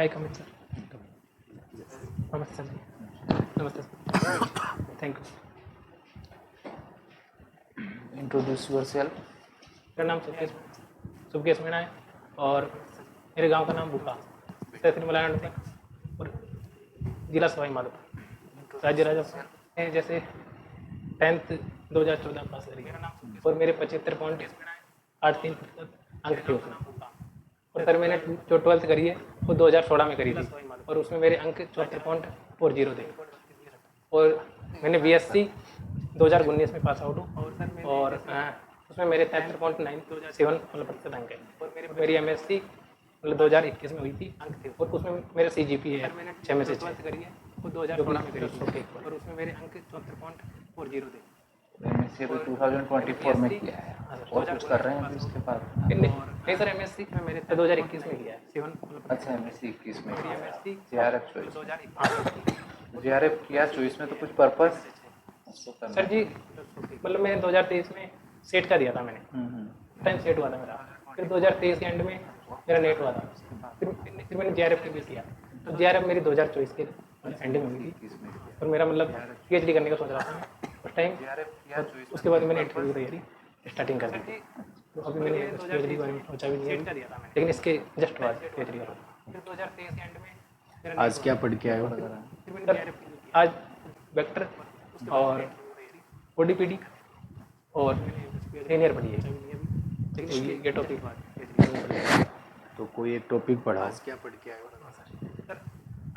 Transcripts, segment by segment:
आई कम इन sir. नमस्ते sir. नमस्ते sir. Thank you. Introduce yourself. मेरा नाम सुबकेश मीणा है और मेरे गांव का नाम बुका, तहसील मलाना सर और जिला सवाई माधोपुर, राज्य राजस्थान है। जैसे 10th 2014 पास करी और मेरे 75.83% अंक थे उसमें। और सर मैंने जो 12th करी है वो 2016 में करी थी और उसमें मेरे अंक 74.40 थे। और मैंने BSc 2019 में पास आउट हूँ और उसमें मेरे 73.97 प्रतिशत अंक है। और मेरी MSc मतलब 2021 में हुई थी अंक थे और उसमें मेरा CGPA है 6 में से 6 करी है वो 2016 में करी थी और उसमें मेरे अंक 74.40 थे। MSc अभी 2024 में किया है और कुछ कर रहे हैं अभी उसके बाद? नहीं सर, MSc में मैंने 2021 में किया है 7। अच्छा, MSc 21 में किया है। MSc JRF चॉइस, JRF किया चॉइस में तो कुछ पर्पस सर जी, मतलब मैंने 2023 में सेट का दिया था मैंने, टाइम सेट हुआ था मेरा। फिर 2023 के एंड में मेरा नेट हुआ था। फिर मैंने JRF के लिए किया तो JRF मेरी 2024 के एंड में हुई थी और मेरा मतलब PhD करने का सोच रहा था मैं उस टाइम। उसके बाद मैंने इंटरव्यू की तैयारी स्टार्टिंग कर दी थी। तो अभी मैंने PhD के बारे में सोचा भी नहीं है, लेकिन इसके जस्ट बाद PhD करूँगा। फिर 2023 के एंड में आज क्या पढ़ के आए हो? आज वेक्टर और ODPD और लीनियर पढ़ी है। ये टॉपिक तो कोई एक टॉपिक पढ़ा। आज क्या पढ़ के आए हो? सर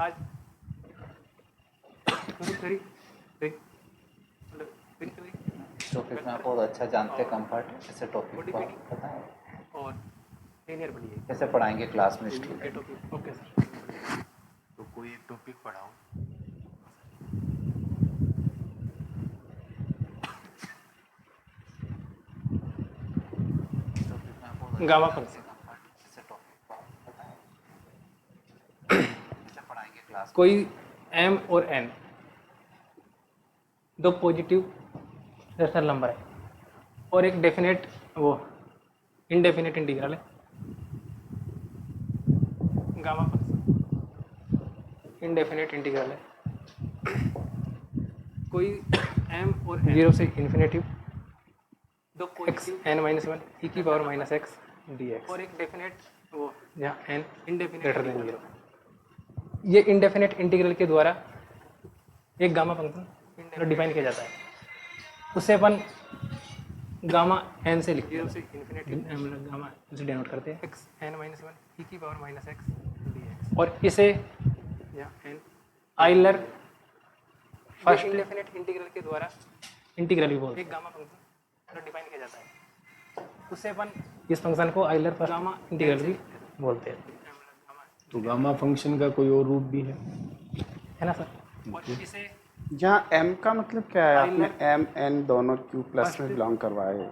आज टॉपिक में आप बहुत अच्छा जानते हैं, कंफर्ट ऐसे टॉपिक को बताएं और लीनियर पढ़ी है। कैसे पढ़ाएंगे क्लास में ये स्टूडेंट? Topic okay sir. तो कोई एक टॉपिक पढ़ाओ। गामा फंक्शन ऐसे टॉपिक को बताएं कैसे पढ़ाएंगे क्लास में? कोई M और N दो पॉजिटिव रेशनल नंबर है और एक डेफिनेट वो इनडेफिनेट इंटीग्रल है। गामा फंक्शन इनडेफिनेट इंटीग्रल है। कोई M और N 0 से इन्फिनेटिव दो x n-1 e की पावर -x dx और एक डेफिनेट वो जहाँ n ग्रेटर देन 0। ये इनडेफिनेट इंटीग्रल के द्वारा एक गामा फंक्शन डिफाइन किया जाता है। उससे अपन गामा n से लिखते हैं, मतलब गामा से डिनोट करते हैं x n-1 e की पावर -x dx। और इसे आइलर फर्स्ट इनडेफिनेट इंटीग्रल के द्वारा इंटीग्रल भी बोलते हैं। एक गामा फंक्शन डिफाइन किया जाता है। उससे अपन इस फंक्शन को आइलर फर्स्ट गामा इंटीग्रल भी बोलते हैं। तो गामा फंक्शन का कोई और रूप भी है ना सर? और इसे यहाँ m का मतलब क्या है? आपने m n दोनों q प्लस में बिलोंग करवाए,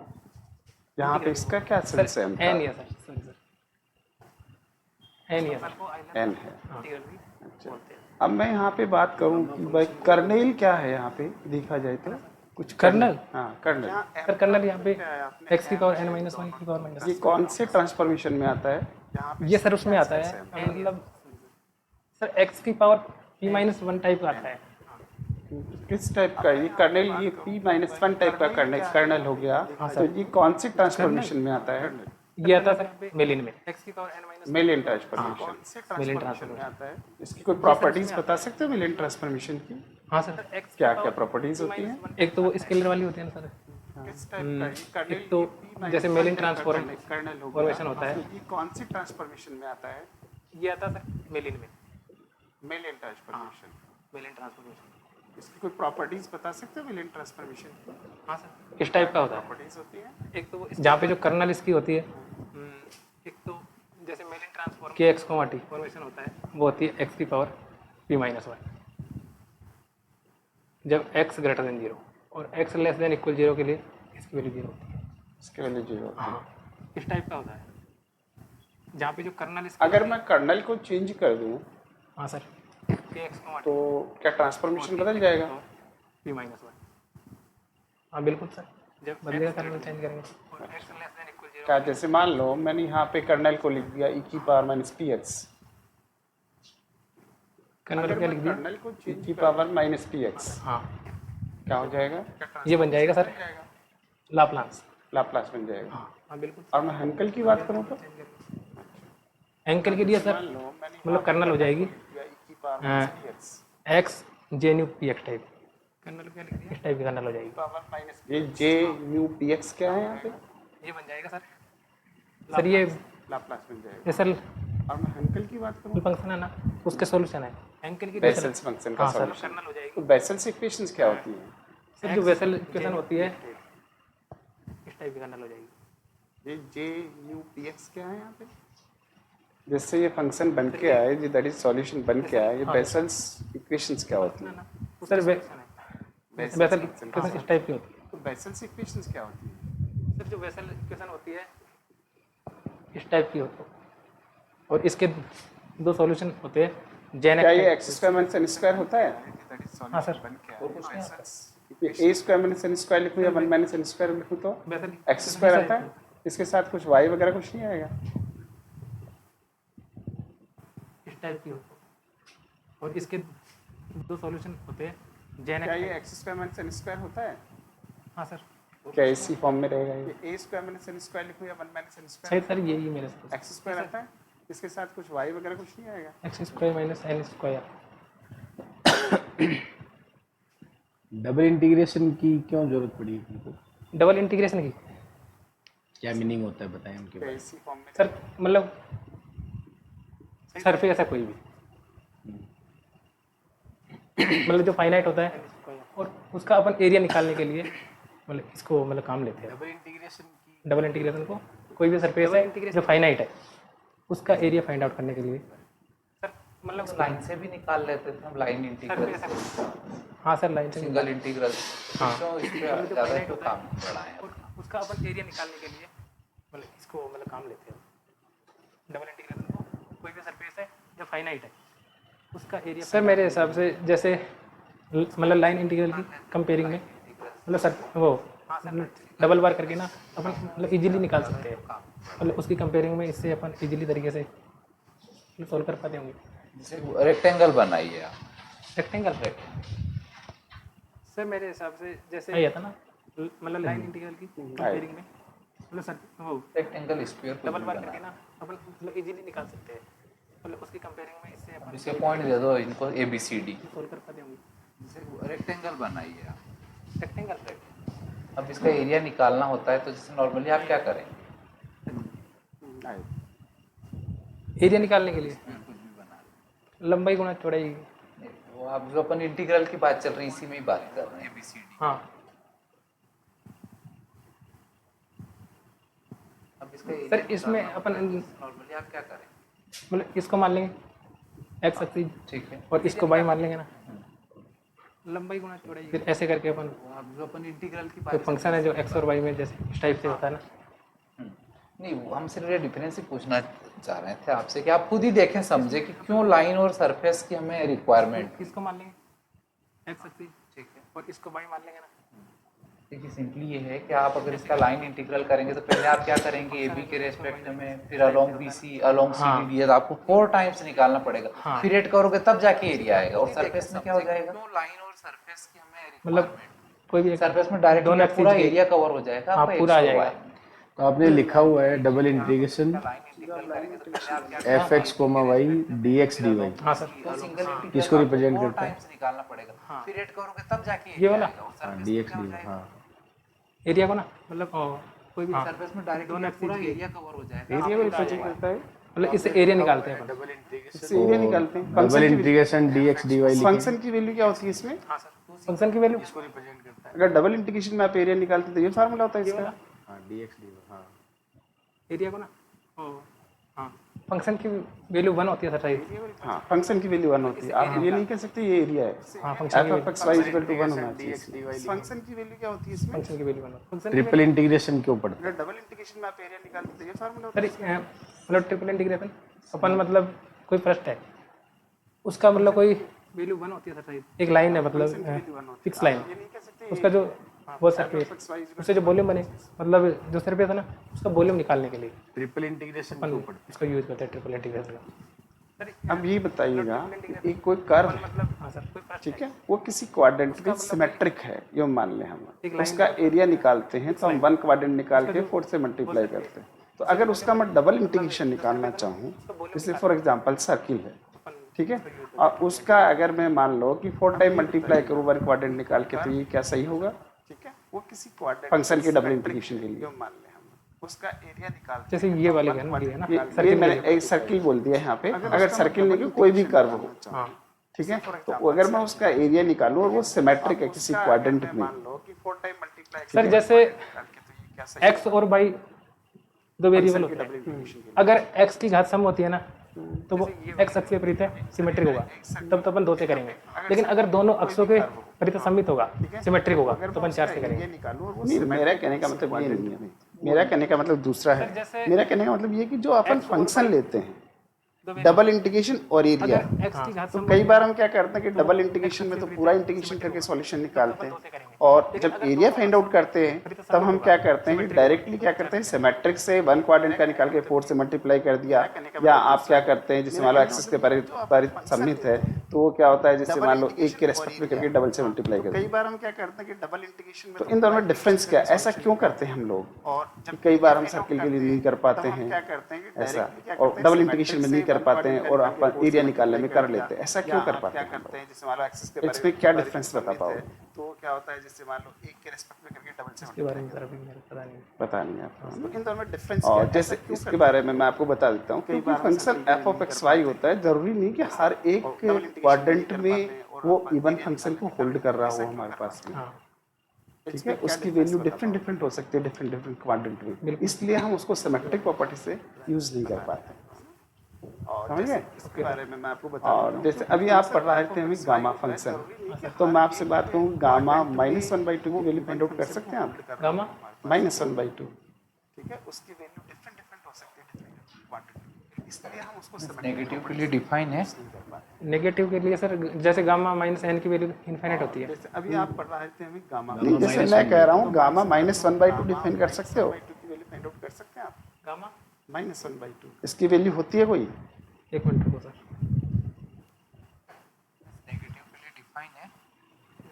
यहाँ पे इसका क्या सेंस है? m का n है सर, सॉरी सर, n है सर, n है। अच्छा, अब मैं यहाँ पे बात करूँ कि भाई कर्नेल क्या है? यहाँ पे देखा जाए तो कुछ कर्नल, हाँ कर्नल सर कर्नल यहाँ पे x की पावर n-1 की पावर ये -, कौन से ट्रांसफॉर्मेशन में आता है? ये सर उसमें आता है मतलब सर x की पावर p-1 टाइप का आता है। किस टाइप का ये कर्नेल? ये p-1 टाइप का कर्नल हो गया। तो ये कौन से ट्रांसफॉर्मेशन में आता है? ये आता है सर मेलिन में, x की पावर n-, मेलिन ट्रांसफॉर्मेशन। मेलिन ट्रांसफॉर्मेशन आता है। इसकी कोई प्रॉपर्टीज बता सकते हो मेलिन ट्रांसफॉर्मेशन की? हाँ सर, क्या क्या प्रॉपर्टीज होती हैं? एक तो वो स्केलर वाली होती है ना सर, किस टाइप का? एक तो जैसे मेलिन ट्रांसफॉर्मेशन होता है, ये कौन से ट्रांसफॉर्मेशन में आता है? ये आता है सर मेलिन में, मेलिन ट्रांसफॉर्मेशन। मेलिन ट्रांसफॉर्मेशन। इसकी कोई प्रॉपर्टीज बता सकते हो मेलिन ट्रांसफॉर्मेशन की? हाँ सर, इस टाइप का होता है। प्रॉपर्टीज होती हैं एक तो जहाँ पे जो कर्नल इसकी होती है, एक तो जैसे मेलिन ट्रांसफॉर्म के x, t फॉर्मेशन होता है, वो होती है x की पावर p-1 जब x ग्रेटर देन 0 और x लेस देन इक्वल 0 के लिए इसकी वैल्यू 0 होती है। इसके वैल्यू 0। हाँ, इस टाइप का होता है जहाँ पे जो कर्नल अगर मैं कर्नल को चेंज कर दूं, हाँ सर, तो क्या ट्रांसफॉर्मेशन बदल जाएगा? p-1, हाँ बिल्कुल सर, जब बदलेगा कर्नल चेंज करेंगे और x लेस देन इक्वल 0। क्या जैसे मान लो मैंने यहाँ पे कर्नल को लिख दिया e की पावर -px, कर्नल क्या लिख दिया? कर्नल को e की पावर माइनस टी एक्स हाँ, क्या हो जाएगा? ये बन जाएगा सर लाप्लास। लाप्लास बन जाएगा। हाँ बिल्कुल। और मैं हैंकल की बात करूँ तो एंकल के लिए सर मतलब कर्नल हो जाएगी X J new P X type. Kernel क्या लिख दिया? इस टाइप की कर्नल हो जाएगी। ये जे न्यू पी एक्स क्या है यहाँ पे? ये बन जाएगा सर ये लाप्लास बन जाएगा। ये सर और मैं हैंकल की बात करूँ फंक्शन है ना, उसके सॉल्यूशन है एंकल की। बेसल्स फंक्शन का हाँ सर सॉल्यूशन। कर्नल हो जाएगी। तो बेसल्स इक्वेशंस क्या होती हैं? सर जो बेसल इक्वेशन होती है इस टाइप की कर्नल हो जाएगी। ये जे न्यू पी एक्स क्या है यहाँ पे? जिससे ये फंक्शन बन के आए, जो दैट इज सॉल्यूशन बन के आए, ये बेसल्स इक्वेशंस क्या होती हैं? सर बेसल इक्वेशन इस टाइप की होती है। तो बेसल्स इक्वेशंस क्या होती हैं? सर जो बेसल इक्वेशन होती है इस टाइप की होती है और इसके दो सॉल्यूशन होते हैं जेन क्या ये x square minus n square होता है? हाँ sir a square minus n square लिखूँ या 1 माइनस एन स्क्वायर लिखूँ तो बेसल एक्स स्क्वायर आता है। इसके साथ कुछ वाई वगैरह कुछ नहीं आएगा। इस टाइप की होती है और इसके दो सॉल्यूशन होते हैं जेन क्या ये x square minus n square होता है? हाँ सर क्या इसी फॉर्म में रहेगा ये? ए स्क्वायर माइनस एन स्क्वायर लिखूँ या 1 माइनस एन सही स्क्वायर? सर यही मेरे से एक्स स्क्वायर आता है। इसके साथ कुछ वाई वगैरह कुछ नहीं आएगा। X square minus n square. Double integration की क्यों जरूरत पड़ी तुमको? डबल इंटीग्रेशन की क्या मीनिंग होता है बताएं उनके क्या बारे इसी फॉर्म में? सर मतलब सरफेस है कोई भी मतलब जो फाइनाइट होता है और उसका अपन एरिया निकालने के लिए मतलब इसको मतलब काम लेते हैं। डबल इंटीग्रेशन को कोई भी सरफेस है जो फाइनाइट है उसका एरिया फाइंड आउट करने के लिए सर मतलब लाइन से भी निकाल लेते थे हम, लाइन इंटीग्रल, हाँ सर लाइन से सिंगल इंटीग्रल। हाँ। तो इस पे ज़्यादा तो काम बढ़ाएं। और उसका अपन एरिया निकालने के लिए मतलब इसको मतलब काम लेते हैं। डबल इंटीग्रेशन को कोई भी सरफेस है जो फाइनाइट है उसका एरिया सर मेरे हिसाब से जैसे मतलब लाइन इंटीग्रल की कंपेयरिंग में मतलब सर वो डबल बार करके ना अपन मतलब इजीली निकाल सकते हैं। मतलब उसकी कंपेयरिंग में इससे अपन इजीली तरीके से सॉल्व कर पाते होंगे। जैसे रेक्टेंगल बनाइए आप। रेक्टेंगल सर मेरे हिसाब से जैसे आया था ना मतलब लाइन इंटीग्रल की कंपेयरिंग में मतलब सर वो रेक्टेंगल स्क्वायर डबल बार करके ना अपन मतलब इजीली निकाल सकते हैं। मतलब उसकी कंपेयरिंग में इससे अपन इसके पॉइंट दे दो इनको A B C D. Solve कर पाते होंगे। जैसे रेक्टेंगल बनाइए आप। रेक्टेंगल अब इसका एरिया निकालना होता है तो जैसे नॉर्मली आप क्या करेंगे? एरिया निकालने के लिए कुछ भी बना लंबाई गुणा चौड़ाई। लें। वो आप जो अपन इंटीग्रल की बात चल रही है इसी में ही बात कर रहे हैं, ए बी सी डी। हाँ अब इसका सर इसमें अपन नॉर्मली आप क्या करें? मतलब इसको मान लेंगे एक्स एक्सिस ठीक है। और इसको वाई मान लेंगे ना लंबाई गुणा चौड़ाई। फिर ऐसे करके अपन वो आप जो अपन इंटीग्रल की जो बात फंक्शन है जो एक्स और वाई में जैसे इस टाइप से होता है ना। नहीं, वो हम सिर्फ ये डिफरेंस ही पूछना चाह रहे थे आपसे कि आप खुद ही देखें समझे कि क्यों लाइन और सरफेस की हमें रिक्वायरमेंट। इसको मान लेंगे एक्स एक्सिस ठीक है। और इसको वाई मान लेंगे ना। देखिए सिंपली ये है कि आप अगर इसका लाइन इंटीग्रल करेंगे तो पहले आप क्या करेंगे ए बी के रेस्पेक्ट में, फिर along B C, along C D D, आपको 4 टाइम्स निकालना पड़ेगा। फिर एड करोगे तब जाके एरिया आएगा। और सरफेस में क्या हो जाएगा? लाइन और सरफेस की हमें मतलब कोई भी सरफेस में डायरेक्टली पूरा एरिया कवर हो जाएगा। हाँ, आपका पूरा आ 100 जाएगा। y। तो आपने लिखा हुआ है डबल इंटीग्रेशन लाइन इंटीग्रल करेंगे तो पहले आप क्या f x comma y d x d y हाँ सर तो सिंगल इंटीग्रल किसको रिप्रेजेंट करता है? टाइम्स निकालना पड़ेगा। फिर एड करोगे तब जाके ये वाला हाँ डी एक्स डी वाई हाँ एरिया को ना मतलब कोई भी सरफेस में डायरेक्टली पूरा एरिया कवर हो जाएगा। एरिया को रिप्रेजेंट करता है। मतलब इससे एरिया निकालते हैं अपन। इससे एरिया निकालते हैं। Double integration d x d y function की वैल्यू क्या होती है इसमें? हाँ सर फंक्शन की वैल्यू अगर डबल इंटीग्रेशन में आप एरिया निकालते तो ये फार्मूला होता है इसका। हाँ डी एक्स डी वाई हाँ एरिया को ना हाँ फंक्शन की वैल्यू 1 होती है सर सही। हाँ फंक्शन की वैल्यू 1 होती है। आप ये नहीं कह सकते ये एरिया है। हाँ function f x y equal to 1 होना चाहिए। फंक्शन की वैल्यू क्या होती है इसमें? फंक्शन की वैल्यू 1 फंक्शन ट्रिपल इंटीग्रेशन क्यों पड़ता अगर डबल इंटीग्रेशन में आप एरिया निकालते तो ये फार्मूला होता सर मतलब ट्रिपल इंटीग्रेशन अपन मतलब कोई पृष्ठ है उसका मतलब कोई वैल्यू 1 होती है सर सही। एक लाइन है मतलब फिक्स लाइन है। ये नहीं कह सकते उसका जो वो सरफेस उससे जो वॉल्यूम बने मतलब जो सरफेस है ना उसका वॉल्यूम निकालने के लिए ट्रिपल इंटीग्रेशन अपन इसको यूज करते हैं ट्रिपल इंटीग्रेशन। अब ये बताइएगा कि एक कोई कर्व है, मतलब हाँ सर कोई प्रश्न ठीक है, वो किसी क्वाड्रेंट में सिमेट्रिक है, ये मान लें हम उसका एरिया निकालते हैं तो हम 1 क्वाड्रेंट निकाल के 4 से मल्टीप्लाई करते हैं। तो अगर उसका मैं डबल इंटीग्रेशन निकालना चाहूँ, जैसे फॉर एग्जांपल सर्किल है, ठीक है, और उसका अगर मैं मान लो कि 4 टाइम मल्टीप्लाई करूँ 1 क्वाड्रेंट निकाल के, तो ये क्या सही होगा? ठीक है, वो किसी क्वाड्रेंट फंक्शन के डबल इंटीग्रेशन के लिए मान लें हम उसका एरिया निकाल, जैसे ये वाले है ना, ये है ना ये मैंने एक सर्किल बोल दिया यहाँ पे, अगर सर्किल नहीं कोई भी कर्व हो, हाँ ठीक है, तो अगर मैं उसका एरिया निकालूं और वो सिमेट्रिक है किसी क्वाड्रेंट में, सर जैसे x और y दो वेरिएबल होते हैं, अगर x की घात सम होती है ना तो वो x अक्ष के विपरीत है, सिमेट्रिक होगा, तब तो अपन 2 से करेंगे। लेकिन अगर दोनों अक्षों के विपरीत सममित होगा, सिमेट्रिक होगा, तो अपन 4 से करेंगे। नहीं, मेरा कहने का मतलब ये नहीं है, मेरा कहने का मतलब दूसरा है। मेरा कहने का मतलब ये कि जो अपन फंक्शन लेते हैं डबल इंटीग्रेशन और एरिया, x की घात तो कई बार हम क्या करते हैं कि डबल इंटीग्रेशन में तो पूरा इंटीग्रेशन करके सॉल्यूशन निकालते हैं, और जब एरिया फाइंड आउट करते हैं तब हम क्या करते हैं कि डायरेक्टली क्या करते हैं, सिमेट्रिक से 1 क्वाड्रेंट का निकाल के 4 से मल्टीप्लाई कर दिया, या आप क्या करते हैं जैसे मान लो एक्सिस के परिसम्मित है तो वो क्या होता है, जैसे मान लो 1 के रेस्पेक्ट में करके डबल से मल्टीप्लाई कर दिया। कई बार हम क्या करते हैं कि डबल इंटीग्रेशन में, तो इन दोनों में डिफरेंस क्या है, ऐसा क्यों करते हैं हम लोग? और कई बार हम सर्किल के लिए नहीं कर पाते हैं ऐसा, और डबल इंटीग्रेशन में नहीं कर पाते हैं और अपन एरिया निकालने में कर लेते हैं, ऐसा क्यों कर पाते हैं? जैसे मान लो एक्सिस के इसमें क्या डिफरेंस बता पाओ? तो क्या होता है जैसे मान लो 1 के रेस्पेक्ट में करके डबल से के बारे में सर अभी मेरे को पता नहीं आपको, इन दोनों में डिफरेंस। और जैसे इसके बारे में मैं आपको बता देता हूँ, क्योंकि function f of x y होता है, जरूरी नहीं कि हर एक क्वाड्रेंट में वो इवन फंक्शन को होल्ड कर रहा हो हमारे पास में, ठीक है, उसकी वैल्यू डिफरेंट हो सकती है डिफरेंट क्वाड्रेंट में, इसलिए हम उसको सिमेट्रिक प्रॉपर्टी से यूज नहीं कर पाते। समझ गए? इसके बारे में मैं आपको बता, और जैसे अभी आप पढ़ रहे थे हमें गामा फंक्शन, तो मैं आपसे बात करूँ, गामा -1/2 की वैल्यू फाइंड आउट कर सकते हैं आप? गामा -1/2, ठीक है, उसकी वैल्यू डिफरेंट हो सकती है डिफरेंट क्वांटिटी, इसलिए हम उसको नेगेटिव के लिए डिफाइन है। नेगेटिव के लिए सर जैसे गामा -n की वैल्यू इनफाइनाइट होती है। जैसे अभी आप पढ़ रहे थे हमें गामा, जैसे मैं कह रहा हूँ गामा -1/2 डिफाइन कर सकते हो, की वैल्यू फाइंड आउट कर सकते हैं आप? गामा -1/2 इसकी वैल्यू होती है कोई? एक मिनट रुको सर, नेगेटिव के लिए डिफाइन है।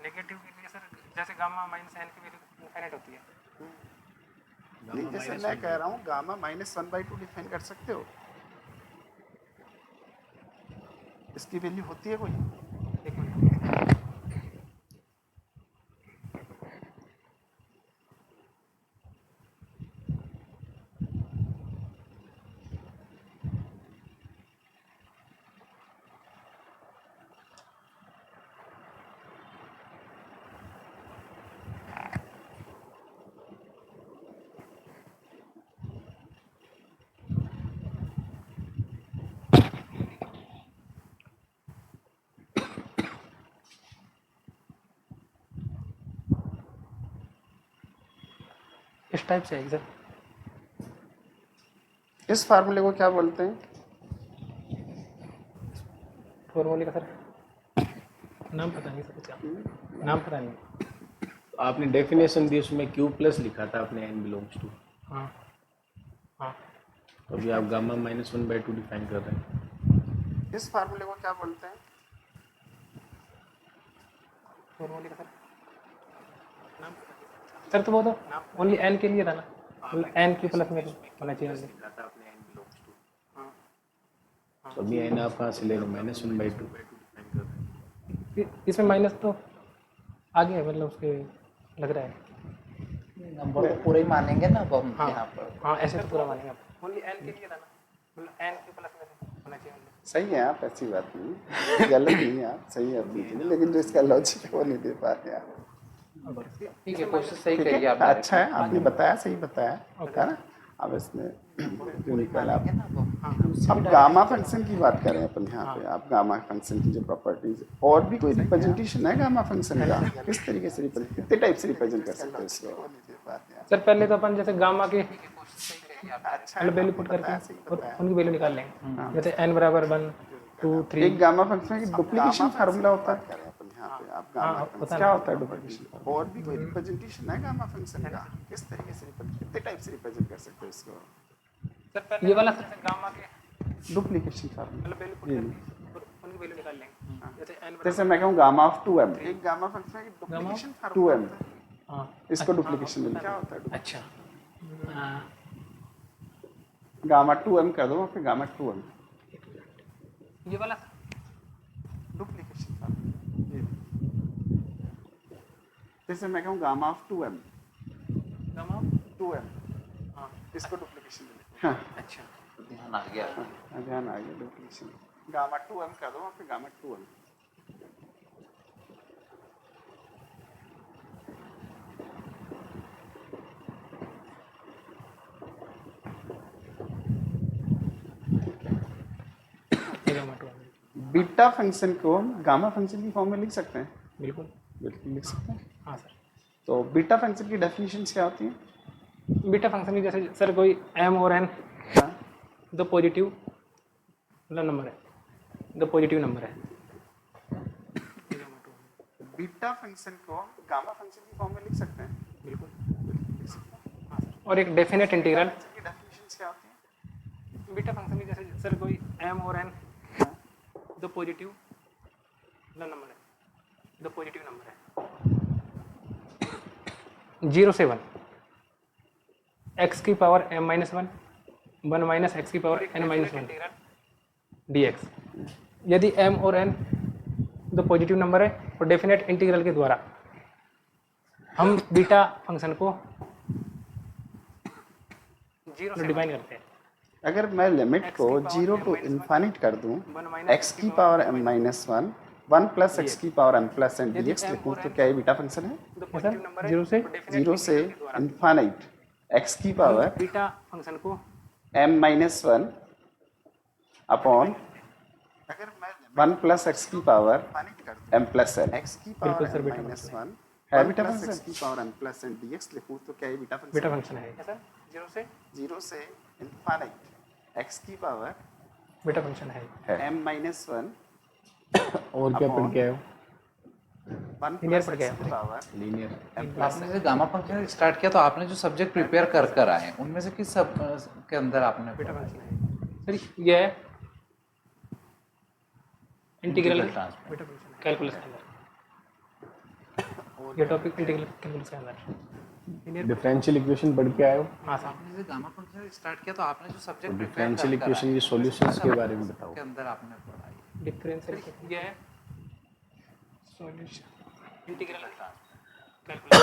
नेगेटिव के लिए सर जैसे गामा -n की वैल्यू इनफाइनाइट होती है। नहीं, जैसे मैं कह रहा हूँ गामा -1/2 डिफाइन कर सकते हो, इसकी वैल्यू होती है कोई? एक मिनट, इस टाइप से है सर। इस फार्मूले को क्या बोलते हैं? फॉर्मूले का सर नाम पता नहीं सर, क्या नाम पता नहीं। आपने डेफिनेशन दी उसमें q प्लस लिखा था आपने n बिलोंग्स टू, हाँ हाँ, तो अभी आप गामा -1/2 डिफाइन कर रहे हैं। इस फार्मूले को क्या बोलते हैं? फॉर्मूले का सर नाम पता नहीं सर, तो वो तो ओनली n के लिए था ना, मतलब n की प्लस में होना चाहिए। लिखा था आपने n बिलोंग्स टू, तो अभी n आप कहाँ से ले रहे हो? -1/2 डिफाइन कर रहे हैं। इसमें माइनस तो आगे है, मतलब उसके लग रहा है। नंबर को पूरा ही मानेंगे ना अब हम हाँ यहाँ पर। हाँ, ऐसे तो पूरा मानेंगे आप। ओनली n के लिए था ना, मतलब n की प्लस में होना चाहिए only। सही है आप, ऐसी बात नहीं, गलत नहीं है आप, सही है अपनी चीज़, लेकिन जो इसका लॉजिक है वो नहीं दे पाते आप। ठीक है, कोशिश सही ठीक करिए है, आपने। अच्छा है, आपने बताया, सही बताया है ना। अब इसमें जो निकला आप, ना अब अब गामा फंक्शन की बात करें अपन यहाँ पे, आप गामा फंक्शन की जो प्रॉपर्टीज, और भी कोई रिप्रेजेंटेशन है गामा फंक्शन का? किस तरीके से कितने टाइप से रिप्रेजेंट कर सकते हैं इसको? सर पहले तो अपन जैसे गामा के मतलब वैल्यू पुट करके और उनकी वैल्यू निकाल लेंगे, जैसे n बराबर 1 2 3। एक गामा फंक्शन की डुप्लीकेशन फार्मूला होता है आप गामा हाँ, फंक्शन क्या होता है डुप्लीकेशन? और भी कोई रिप्रेजेंटेशन है गामा फंक्शन का? किस तरीके से कितने टाइप से रिप्रेजेंट कर सकते हो इसको? सर पहले ये वाला सर गामा के डुप्लीकेशन फार्मूला मतलब वैल्यू पुट करके और उनकी वैल्यू निकाल लेंगे। जैसे n जैसे मैं कहूँ गामा ऑफ 2m, एक गामा फंक्शन है डुप्लीकेशन 2m, हाँ इसको डुप्लीकेशन मिलता है। क्या होता है अच्छा गामा 2m कर दो, फिर गामा 2m ये वाला डुप्लीकेशन फार्मूला। जैसे मैं कहूँ gamma of 2m, gamma 2m, हाँ इसको डुप्लीकेशन मिलता है। हाँ, अच्छा ध्यान आ गया। ध्यान आ गया डुप्लीकेशन। गामा 2m कर दो, फिर गामा 2m ये गामा 2 बीटा फंक्शन को हम गामा फंक्शन की फॉर्म में लिख सकते हैं। बिल्कुल बिल्कुल लिख सकते हैं। हाँ सर। तो बीटा फंक्शन की डेफिनेशंस क्या होती हैं? बीटा फंक्शन में जैसे सर कोई m और n हाँ, दो पॉजिटिव मतलब नंबर है, दो पॉजिटिव नंबर है। बीटा फंक्शन को हम गामा फंक्शन की फॉर्म में लिख सकते हैं। बिल्कुल लिख सकते हैं। हाँ सर। और एक डेफिनेट इंटीग्रल फंक्शन की डेफिनेशंस क्या होती हैं? बीटा फंक्शन में जैसे सर कोई m और n हाँ, दो पॉजिटिव मतलब नंबर है, दो पॉजिटिव नंबर है। 0 से 1 x की power m minus 1 1 minus x की पावर n माइनस 1 dx। यदि m और n दो पॉजिटिव नंबर है और डेफिनेट इंटीग्रल के द्वारा हम बीटा फंक्शन को 0 से डिफाइन करते हैं। अगर मैं लिमिट को 0 टू इन्फानिट कर दूं, x की power m minus 1 1 plus x की power m plus n dx लिखूं तो क्या ये बीटा फंक्शन है? दो पॉजिटिव नंबर है 0 से इन्फानिट x की पावर बीटा फंक्शन को m minus 1 upon 1 plus x की power m plus n, x की बिल्कुल power sir, m beta minus function 1 है बीटा फंक्शन, x की power m plus n dx लिखूं तो क्या ये बीटा फंक्शन बीटा है? फंक्शन है सर 0 से इन्फानिट x की पावर बीटा फंक्शन है। m माइनस 1 और क्या पढ़ के आए हो? 1 Linear प्लस पढ़ के x की पावर लीनियर। आपने जैसे गामा फंक्शन स्टार्ट किया तो आपने जो सब्जेक्ट प्रिपेयर कर कर आए हैं उनमें से किस सब के अंदर आपने बीटा फंक्शन है सर। ये है integral transfer beta function calculus के अंदर। ये टॉपिक इंटीग्रल कैलकुलस के अंदर लिनियर। डिफरेंशियल इक्वेशन पढ़ के आए हो? हाँ सर। आपने जैसे गामा फंक्शन स्टार्ट किया तो आपने जो सब्जेक्ट डिफरेंशियल इक्वेशन की सॉल्यूशंस के बारे में बताओ। के अंदर आपने पढ़ा है डिफरेंशियल ये है सॉल्यूशन इंटीग्रल कैलकुलस।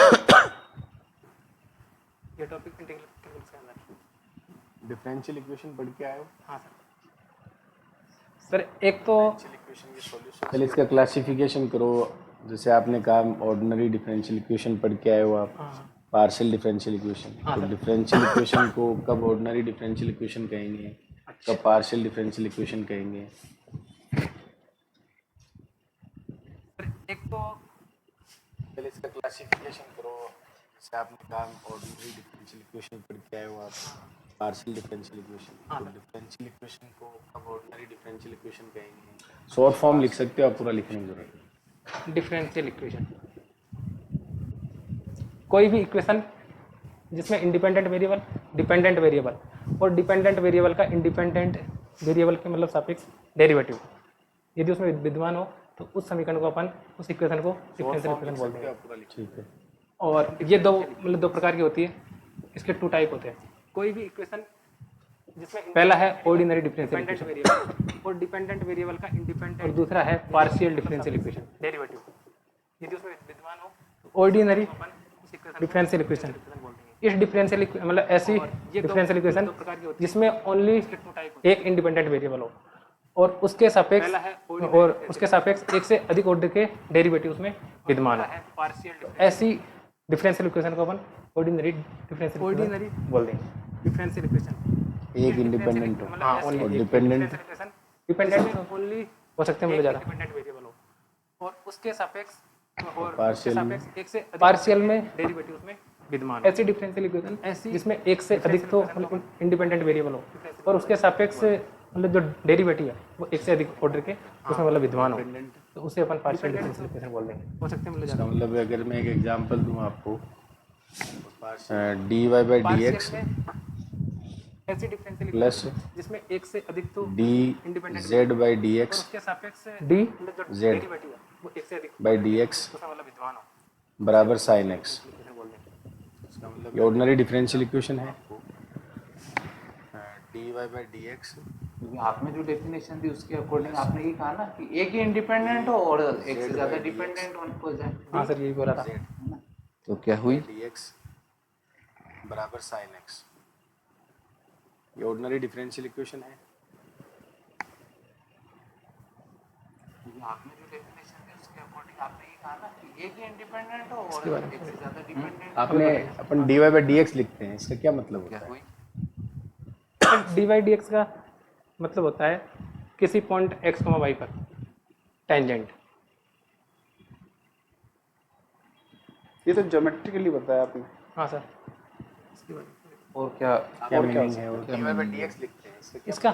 ये टॉपिक इंटीग्रल कैलकुलस के अंदर। डिफरेंशियल इक्वेशन पढ़ के आए हो? हाँ सर। सर एक तो पहले इसका क्लासिफिकेशन करो। जैसे आपने कहा ऑर्डिनरी डिफरेंशियल इक्वेशन पढ़ के आए हो आप, पार्शियल डिफरेंशियल इक्वेशन। तो डिफरेंशियल इक्वेशन को कब ऑर्डिनरी डिफरेंशियल इक्वेशन कहेंगे, कब पार्शियल डिफरेंशियल इक्वेशन कहेंगे? एक तो पहले इसका क्लासिफिकेशन करो। जैसे आपने कहा ऑर्डिनरी डिफरेंशियल इक्वेशन पढ़ के आए हो आप, पार्शियल डिफरेंशियल इक्वेशन। तो डिफरेंशियल इक्वेशन को कब ऑर्डिनरी डिफरेंशियल इक्वेशन कहेंगे? शॉर्ट फॉर्म लिख सकते हो आप, पूरा लिखने की जरूरत नहीं। डिफरेंशियल इक्वेशन कोई भी इक्वेशन जिसमें इंडिपेंडेंट वेरिएबल, डिपेंडेंट वेरिएबल और डिपेंडेंट वेरिएबल का इंडिपेंडेंट वेरिएबल के मतलब सापेक्ष डेरिवेटिव यदि उसमें विद्यमान हो तो उस समीकरण को अपन उस इक्वेशन को डिफरेंशियल इक्वेशन बोलते हैं। ठीक है। और ये दो मतलब दो प्रकार की होती है। इसके 2 टाइप होते हैं। कोई भी इक्वेशन जिसमें पहला है ऑर्डिनरी डिफरेंशियल इक्वेशन और डिपेंडेंट वेरिएबल का इंडिपेंडेंट, और दूसरा है पार्शियल डिफरेंशियल इक्वेशन डेरिवेटिव यदि उसमें विद्यमान हो तो ऑर्डिनरी डिफरेंशियल इक्वेशन। इस डिफरेंशियल मतलब ऐसी डिफरेंशियल इक्वेशन जिसमें ओनली एक इंडिपेंडेंट वेरिएबल हो और उसके सापेक्ष एक से अधिक ऑर्डर के डेरिवेटिव उसमें विद्यमान हो। ऐसी डिफरेंशियल इक्वेशन को अपन ऑर्डिनरी डिफरेंशियल बोल देंगे। डिफरेंशियल इक्वेशन एक इंडिपेंडेंट हो हाँ और डिपेंडेंट डिपेंडेंट ओनली हो सकते हैं मतलब ज़्यादा डिपेंडेंट वेरिएबल हो और उसके सापेक्ष और पार्शियल एक से पार्शियल में डेरिवेटिव उसमें विद्यमान। ऐसी डिफरेंशियल इक्वेशन ऐसी जिसमें एक से अधिक तो मतलब इंडिपेंडेंट वेरिएबल हो और उसके सापेक्ष मतलब जो डेरिवेटिव है वो एक से अधिक ऑर्डर के उसमें मतलब विद्यमान हो तो उसे अपन पार्शियल डिफरेंशियल इक्वेशन बोल देंगे। हो सकते हैं मतलब ज़्यादा। मतलब अगर मैं एक एग्जांपल दूं आपको, dy by dx ऐसी डिफरेंशियल प्लस जिसमें एक से अधिक तो डी जेड बाई डी और एक्स उसके सापेक्ष डी जो जेड डेरिवेटिव है वो एक से अधिक बाई डी एक्स उसका मतलब विद्वान हो बराबर साइन एक्स। इसे बोल दें। इसका मतलब ये ऑर्डिनरी डिफरेंशियल इक्वेशन है। D Y by D x क्योंकि आपने जो डेफिनेशन दी उसके अकॉर्डिंग आपने ये कहा ना कि एक ही इंडिपेंडेंट हो और एक से ज्यादा डिपेंडेंट हो जाए। हाँ सर यही बोला था। तो क्या हुई? डी एक्स बराबर साइन एक्स, ये ऑर्डिनरी डिफरेंशियल इक्वेशन है। क्योंकि आपने जो डेफिनेशन दी उसके अकॉर्डिंग आपने ये कहा ना कि एक ही इंडिपेंडेंट हो और एक से ज्यादा डिपेंडेंट। आपने अपन D Y by D x लिखते हैं, इसका क्या मतलब होता क्या है? हुई? डी वाई डी एक्स का मतलब होता है किसी पॉइंट एक्स कॉमा वाई पर टेंजेंट। ये तो ज्योमेट्रिकली बताया आपने। हाँ सर और क्या क्या मीनिंग है? D Y by D x लिखते हैं, इसका क्या? इसका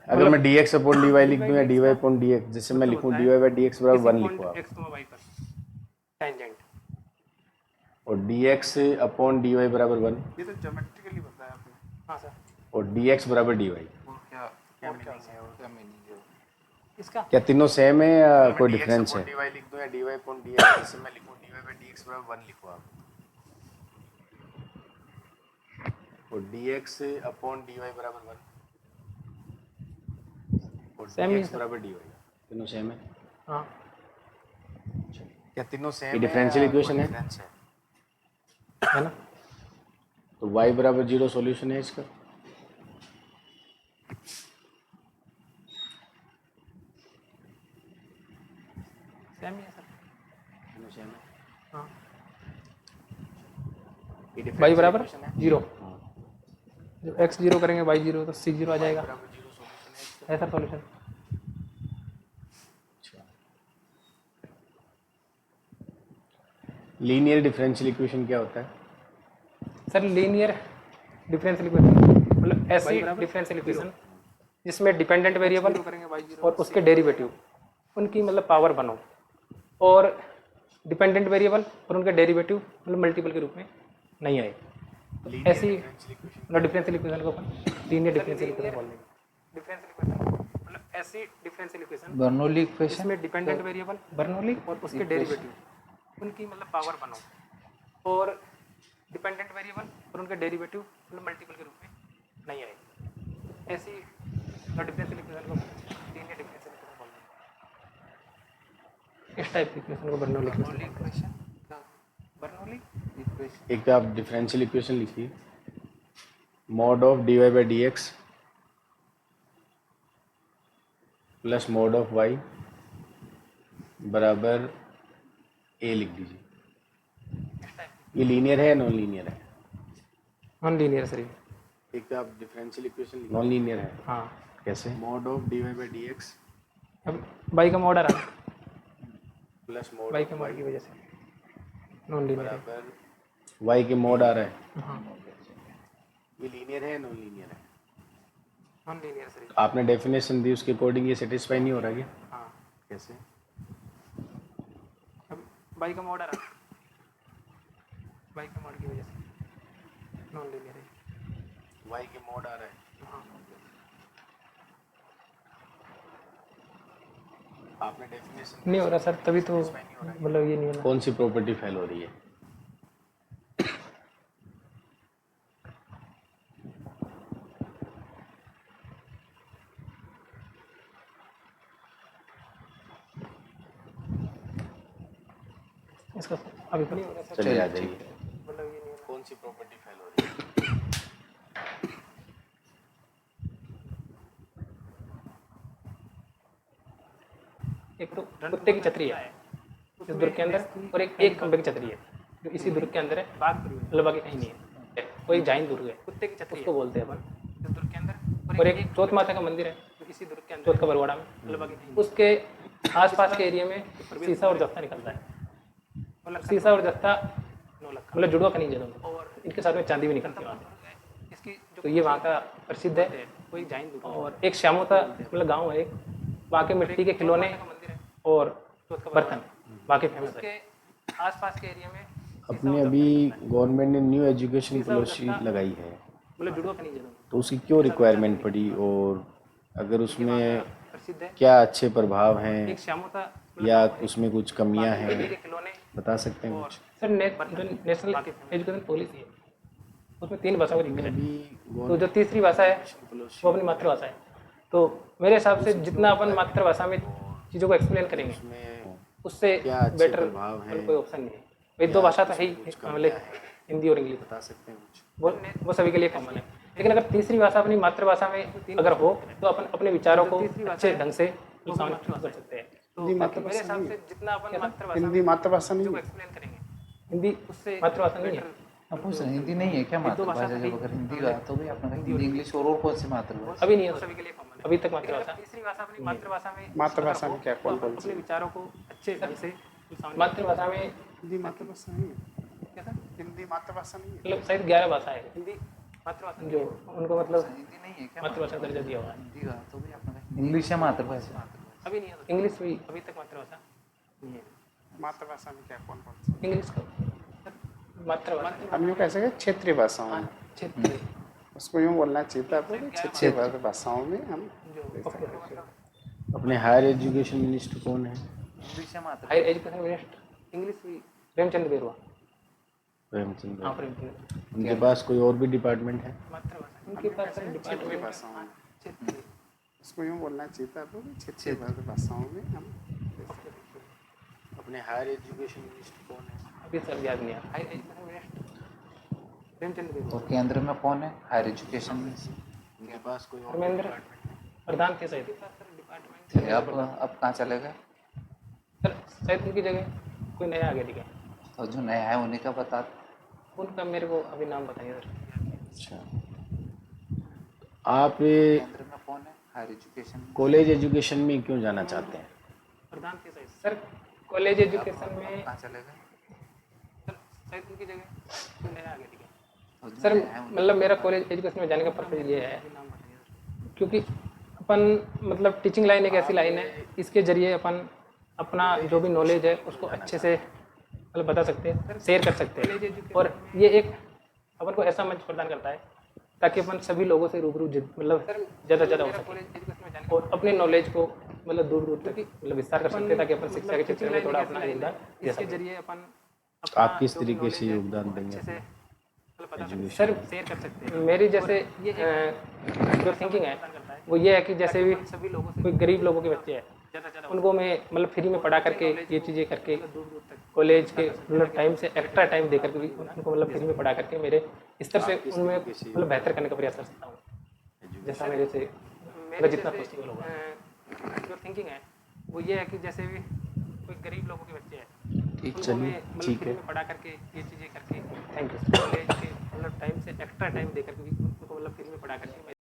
अगर मैं d x upon d y लिख दूं या d y upon d x, जैसे मैं लिखूं d Y by D x बराबर 1 लिखूं आप, एक्स कॉमा वाई पर टेंजेंट और d x upon d y बराबर 1 ये तो ज्योमेट्रिकली बताया आपने। हाँ सर और डी एक्स बराबर डी वाई। और क्या क्या मीनिंग है? इसका क्या तीनों सेम है या कोई dx डिफरेंस upon है? dy लिख दूं या dy upon dx, जैसे मैं लिखूं dy by dx बराबर 1 लिखो आप, और dx अपॉन dy बराबर 1 और Same ही dx है। बराबर dy, तीनों सेम है। हाँ क्या तीनों सेम ये डिफरेंशियल इक्वेशन है, है ना। तो y बराबर 0 सॉल्यूशन है इसका। सेम ही है सर। तीनों सेम है। हाँ ये वाई differential बराबर equation है। 0, हाँ, जब एक्स 0 करेंगे वाई 0 तो सी 0 आ जाएगा। बराबर 0 सॉल्यूशन है इसका। ऐसा सॉल्यूशन। लीनियर डिफरेंशियल इक्वेशन क्या होता है? सर लीनियर डिफरेंशियल इक्वेशन मतलब ऐसी डिफरेंशियल इक्वेशन जिसमें डिपेंडेंट वेरिएबल और उसके डेरिवेटिव उनकी मतलब पावर बनो, और डिपेंडेंट वेरिएबल और उनके डेरिवेटिव मतलब मल्टीपल के रूप में नहीं आए। ऐसी मतलब डिफरेंशियल इक्वेशन को अपन लीनियर डिफरेंशियल इक्वेशन बोल देंगे। डिफरेंशियल इक्वेशन मतलब ऐसी डिफरेंशियल इक्वेशन बर्नौली इक्वेशन जिसमें डिपेंडेंट वेरिएबल बर्नौली और उसके डेरिवेटिव उनकी मतलब पावर बनो, और डिपेंडेंट वेरिएबल और उनके डेरिवेटिव मतलब मल्टीपल के रूप में नहीं आए। ऐसी डिफरेंशियल इक्वेशन को लीनियर डिफरेंशियल इक्वेशन बोलते हैं। इस टाइप की इक्वेशन को बर्नौली इक्वेशन। Bernoulli equation. एक तो आप डिफरेंशियल इक्वेशन लिखिए, mod of d Y by D x plus mod of y बराबर ए लिख दीजिए। ये लीनियर है, नॉन लीनियर है? Non linear sir. एक तो आप डिफरेंशियल इक्वेशन लिखिए, नॉन लीनियर है। हाँ कैसे? Mod of d Y by D x अब बाई का मॉड आ रहा है, प्लस मॉड बाई के मॉड की वजह से नॉन लीनियर है। बराबर वाई के मॉड आ रहा है। हाँ ये लीनियर है, नॉन लीनियर है? Non linear sir. आपने डेफिनेशन दी उसके अकॉर्डिंग ये सेटिस्फाई नहीं हो रहा क्या? हाँ कैसे? अब बाई का मॉड आ रहा है, बाई के मॉड की वजह से नॉन लीनियर है। वाई के मॉड आ रहा है। हाँ आपने डेफिनेशन नहीं हो रहा सर, तभी तो मतलब ये नहीं हो रहा। कौन सी प्रॉपर्टी फेल हो रही है? इसका अभी तो नहीं हो रहा सर, चलिए आ जाइए। मतलब ये नहीं हो रहा। कौन सी प्रॉपर्टी फेल हो रही है? एक तो कुत्ते की छतरी है इस दुर्ग के अंदर, और एक खंबे की छतरी है जो इसी दुर्ग के अंदर है, मतलब बाकी कहीं नहीं है। वो एक जैन दुर्ग है, कुत्ते की छतरी उसको बोलते हैं अपन इस दुर्ग के अंदर, और एक चौथ माता का मंदिर है जो इसी दुर्ग के अंदर, चौथ का बरवाड़ा में, मतलब बाकी कहीं। उसके आसपास के एरिया में सीसा और जस्ता निकलता है, मतलब सीसा और जस्ता मतलब जुड़वा खनिज है दोनों, और इनके साथ में चांदी भी निकलती है वहाँ से। तो ये वहाँ का प्रसिद्ध है। कोई जैन दुर्ग, और एक श्यामोता मतलब गाँव है एक, वहाँ के मिट्टी के खिलौने और बर्तन बाकी फेमस है। आसपास के एरिया में अपने अभी गवर्नमेंट ने न्यू एजुकेशन पॉलिसी लगाई है, मतलब जुड़वा खनिज है दोनों। तो उसकी क्यों रिक्वायरमेंट पड़ी, और अगर उसमें प्रसिद्ध है क्या अच्छे प्रभाव हैं एक श्यामोता या उसमें कुछ कमियां हैं, के खिलौने बता सकते हैं कुछ? सर नेशनल एजुकेशन पॉलिसी है, उसमें 3 भाषाओं का जिक्र है। अभी तो जो तीसरी भाषा है वो अपनी मातृभाषा है। तो मेरे हिसाब से जितना अपन मातृभाषा में चीज़ों को एक्सप्लेन करेंगे उसमें उससे क्या अच्छे बेटर प्रभाव हैं, कोई ऑप्शन नहीं है। ये 2 भाषा तो है ही, मतलब हिंदी और इंग्लिश, बता सकते हैं कुछ? वो सभी के लिए कॉमन है। लेकिन अगर तीसरी भाषा अपनी मातृभाषा में अगर हो तो अपन अपने विचारों को अच्छे ढंग से सामने कर सकते हैं। हिंदी मेरे मातृभाषा हिसाब नहीं से है, जितना अपन मातृभाषा हिंदी मातृभाषा नहीं है। एक्सप्लेन करेंगे, हिंदी उससे मातृभाषा नहीं है। आप पूछ रहे हैं हिंदी नहीं है क्या मातृभाषा? जब अगर हिंदी का तो भी आपने कहा हिंदी, इंग्लिश और कौन सी मातृभाषा? अभी नहीं है, सभी के लिए कॉमन है अभी तक मातृभाषा। तीसरी भाषा अपनी मातृभाषा में मातृभाषा में क्या कौन कौन सी? अपने विचारों को अच्छे ढंग से मातृभाषा में हिंदी मातृभाषा नहीं है, कैसा हिंदी मातृभाषा नहीं है। मतलब शायद 11 भाषा है हिंदी मातृभाषा जो उनको मतलब हिंदी नहीं है क्या मातृभाषा दर्जा दिया हुआ है। हिंदी का तो भी आपने कहा इंग्लिश है मातृभाषा? अभी नहीं है, इंग्लिश भी अभी तक मातृभाषा नहीं है। मातृभाषा में क्या कौन कौन सी? इंग्लिश का मातृभाषा हम यूँ कह सकते हैं क्षेत्रीय भाषाओं में, क्षेत्रीय उसको यूँ बोलना चाहिए था आपको, क्षेत्रीय भाषाओं में हम अपने हायर एजुकेशन मिनिस्टर कौन है? इंग्लिश है मातृभाषा? हायर एजुकेशन मिनिस्टर इंग्लिश भी प्रेमचंद बेरुआ। प्रेमचंद। हाँ प्रेमचंद उनके पास कोई और भी डिपार्टमेंट है? मातृभाषा उनके पास क्षेत्रीय डिपार्टमेंट भाषाओं में, क्षेत्रीय उसको यूँ बोलना चाहिए था आपको, क्षेत्रीय भाषाओं में हम। अपने हायर एजुकेशन मिनिस्टर कौन है? अभी सर याद नहीं आ रहा। Higher education minister Premchand Barua. और केंद्र में कौन है हायर एजुकेशन में? उनके पास कोई और धर्मेंद्र प्रधान थे शायद डिपार्टमेंट थे। अब कहाँ चले गए? सर शायद उनकी जगह कोई नया आ गया दिखा। तो जो नया है उन्हीं का बता। उनका मेरे को अभी नाम बताइए सर। अच्छा, आप ये केंद्र में कौन है हायर एजुकेशन में? कॉलेज एजुकेशन में क्यों जाना चाहते हैं? प्रधान थे शायद सर कॉलेज एजुकेशन में। कहाँ चले गए? सर शायद उनकी जगह कोई नया आ गया दिखा। तो जो सर नया है मतलब मेरा कॉलेज एजुकेशन में जाने का पर्पज ये है क्योंकि अपन मतलब टीचिंग लाइन एक ऐसी लाइन है, इसके जरिए अपन अपना जो भी नॉलेज है उसको अच्छे से मतलब बता सकते हैं, शेयर कर सकते हैं। और ये एक अपन को ऐसा मंच प्रदान करता है ताकि अपन सभी लोगों से रूबरू मतलब ज़्यादा ज़्यादा हो सके और अपने नॉलेज को मतलब दूर दूर तक मतलब विस्तार कर सकते हैं ताकि अपन शिक्षा के क्षेत्र में थोड़ा अपना योगदान दे सकें। जरिए अपन आप किस तरीके से योगदान देंगे? सर शेयर कर सकते हैं। मेरी जैसे जो थिंकिंग है वो ये है कि जैसे भी सभी लोगों से कोई गरीब लोगों के बच्चे हैं उनको मैं मतलब फ्री में पढ़ा करके ये चीज़ें करके कॉलेज के मतलब टाइम से एक्स्ट्रा टाइम दे करके भी उनको मतलब फ्री में पढ़ा करके मेरे स्तर से उनमें मतलब बेहतर करने का प्रयास कर सकता हूँ जैसा मेरे से मतलब जितना पॉसिबल होगा। जो थिंकिंग है वो ये है कि जैसे भी कोई गरीब लोगों के बच्चे हैं ठीक, चलिए ठीक है। पढ़ा करके ये चीज़ें करके थैंक यू कॉलेज के मतलब टाइम से एक्स्ट्रा टाइम दे करके